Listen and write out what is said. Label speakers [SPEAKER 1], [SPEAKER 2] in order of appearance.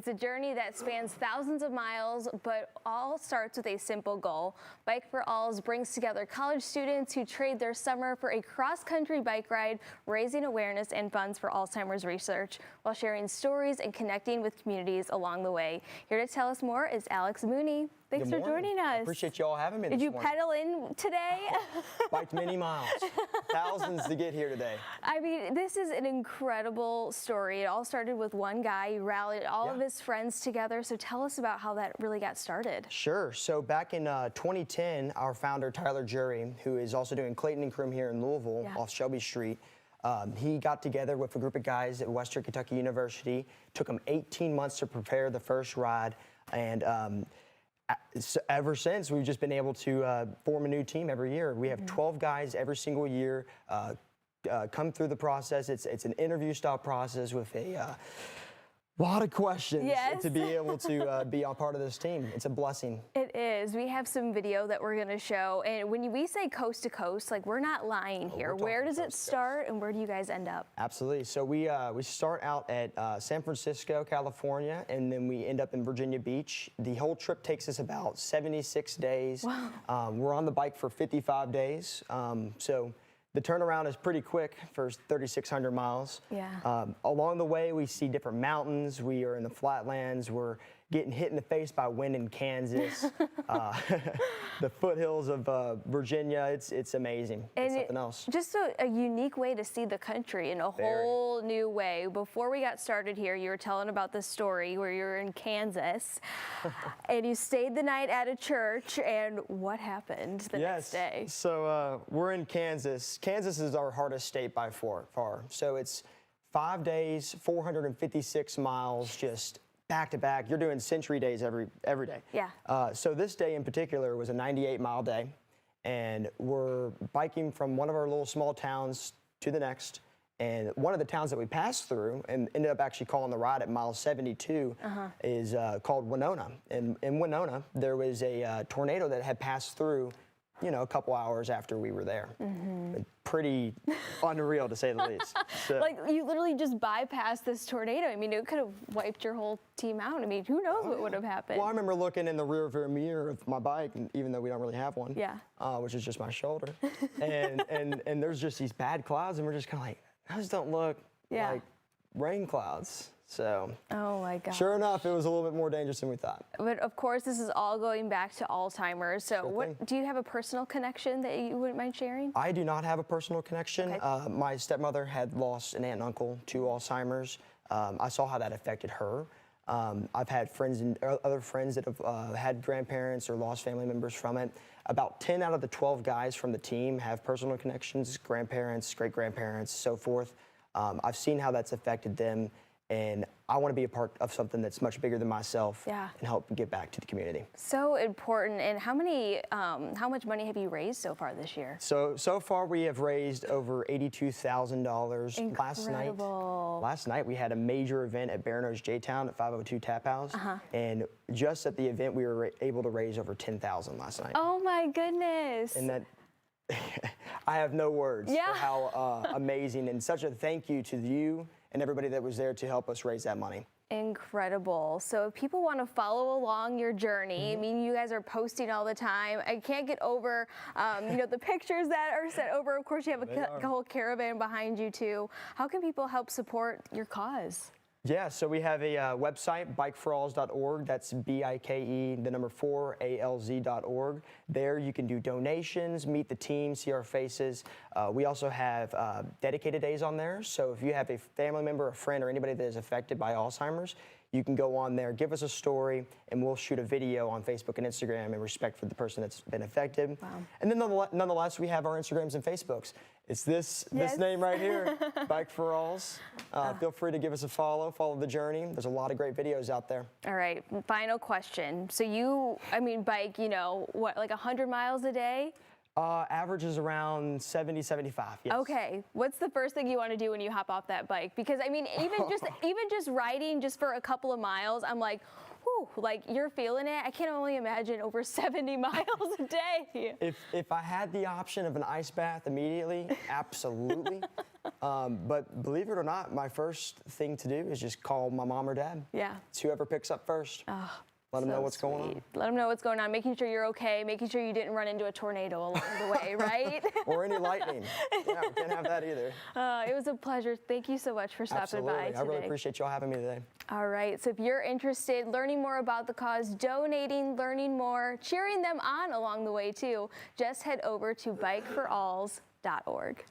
[SPEAKER 1] It's a journey that spans thousands of miles, but all starts with a simple goal. Bike4Alz brings together college students who trade their summer for a cross-country bike ride, raising awareness and funds for Alzheimer's research, while sharing stories and connecting with communities along the way. Here to tell us more is Alex Mooney. Thanks for joining us.
[SPEAKER 2] I appreciate you all having me this morning.
[SPEAKER 1] Did you pedal in today?
[SPEAKER 2] Biked many miles, thousands to get here today.
[SPEAKER 1] I mean, this is an incredible story. It all started with one guy. He rallied all of his friends together. So tell us about how that really got started.
[SPEAKER 2] Sure. So back in 2010, our founder, Tyler Jury, who is also doing Clayton and Croom here in Louisville off Shelby Street, he got together with a group of guys at Western Kentucky University. Took him 18 months to prepare the first ride. And so ever since, we've just been able to form a new team every year. We have 12 guys every single year come through the process. It's an interview style process with a lot of questions to be able to be a part of this team. It's a blessing. It
[SPEAKER 1] is. We have some video that we're going to show. And when we say coast to coast, like, we're not lying here. Where does it start and where do you guys end up?
[SPEAKER 2] Absolutely. So we start out at San Francisco, California, and then we end up in Virginia Beach. The whole trip takes us about 76 days. Wow. We're on the bike for 55 days. So the turnaround is pretty quick for 3,600 miles.
[SPEAKER 1] Yeah.
[SPEAKER 2] Along the way, we see different mountains. We are in the flatlands. We're getting hit in the face by wind in Kansas. The foothills of Virginia. It's amazing. It's something else.
[SPEAKER 1] Just a unique way to see the country in a whole new way. Before we got started here, you were telling about this story where you were in Kansas and you stayed the night at a church. And what happened the next day?
[SPEAKER 2] So we're in Kansas. Kansas is our hardest state by far. So it's 5 days, 456 miles, just back to back. You're doing century days every day.
[SPEAKER 1] Yeah.
[SPEAKER 2] So this day in particular was a 98-mile day, and we're biking from one of our little small towns to the next. And one of the towns that we passed through and ended up actually calling the ride at mile 72 is called Winona. And in Winona, there was a tornado that had passed through, you know, a couple hours after we were there. Pretty unreal, to say the least. So,
[SPEAKER 1] like, you literally just bypassed this tornado. I mean, it could have wiped your whole team out. I mean, who knows what would have happened?
[SPEAKER 2] Well, I remember looking in the rear mirror of my bike, and even though we don't really have one, which is just my shoulder, and there's just these bad clouds, and we're just kind of like, those don't look like rain clouds. So,
[SPEAKER 1] oh my God.
[SPEAKER 2] Sure enough, it was a little bit more dangerous than we thought.
[SPEAKER 1] But of course, this is all going back to Alzheimer's. So do you have a personal connection that you wouldn't mind sharing?
[SPEAKER 2] I do not have a personal connection. My stepmother had lost an aunt and uncle to Alzheimer's. I saw how that affected her. I've had friends and other friends that have had grandparents or lost family members from it. About 10 out of the 12 guys from the team have personal connections, grandparents, great-grandparents, so forth. I've seen how that's affected them. And I want to be a part of something that's much bigger than myself and help give back to the community. So
[SPEAKER 1] important. And how much money have you raised so far this year?
[SPEAKER 2] So far we have raised over $82,000. Last night we had a major event at Barano's J-Town at 502 Tap House. And just at the event we were able to raise over $10,000 last night.
[SPEAKER 1] Oh my goodness.
[SPEAKER 2] And that I have no words for how amazing, and such a thank you to you and everybody that was there to help us raise that money.
[SPEAKER 1] Incredible. So if people want to follow along your journey, I mean, you guys are posting all the time. I can't get over, you know, the pictures that are sent over. Of course, you have a whole caravan behind you too. How can people help support your cause?
[SPEAKER 2] Yeah, so we have a website, Bike4Alz.org. That's BIKE, the number 4ALZ.org. There you can do donations, meet the team, see our faces. We also have dedicated days on there. So if you have a family member, a friend, or anybody that is affected by Alzheimer's, you can go on there, give us a story, and we'll shoot a video on Facebook and Instagram in respect for the person that's been affected. Wow. And then nonetheless, we have our Instagrams and Facebooks. It's this name right here, Bike4Alz. Feel free to give us a follow the journey. There's a lot of great videos out there.
[SPEAKER 1] All right, final question. So bike, you know, what, like 100 miles a day?
[SPEAKER 2] Average is around 70, 75, yes.
[SPEAKER 1] Okay, what's the first thing you want to do when you hop off that bike? Because I mean, even just riding just for a couple of miles, I'm like, whew, like, you're feeling it. I can't only imagine over 70 miles a day.
[SPEAKER 2] If I had the option of an ice bath immediately, absolutely. But believe it or not, my first thing to do is just call my mom or dad.
[SPEAKER 1] Yeah.
[SPEAKER 2] It's whoever picks up first.
[SPEAKER 1] Oh,
[SPEAKER 2] Let them
[SPEAKER 1] so
[SPEAKER 2] know what's going on.
[SPEAKER 1] sweet. Let them know what's going on, making sure you're okay, making sure you didn't run into a tornado along the way, right?
[SPEAKER 2] Or any lightning. Yeah, we can't have that either.
[SPEAKER 1] It was a pleasure. Thank you so much for stopping
[SPEAKER 2] Absolutely.
[SPEAKER 1] by today.
[SPEAKER 2] I really appreciate y'all having me today.
[SPEAKER 1] All right, so if you're interested, learning more about the cause, donating, learning more, cheering them on along the way too, just head over to Bike4Alz.org.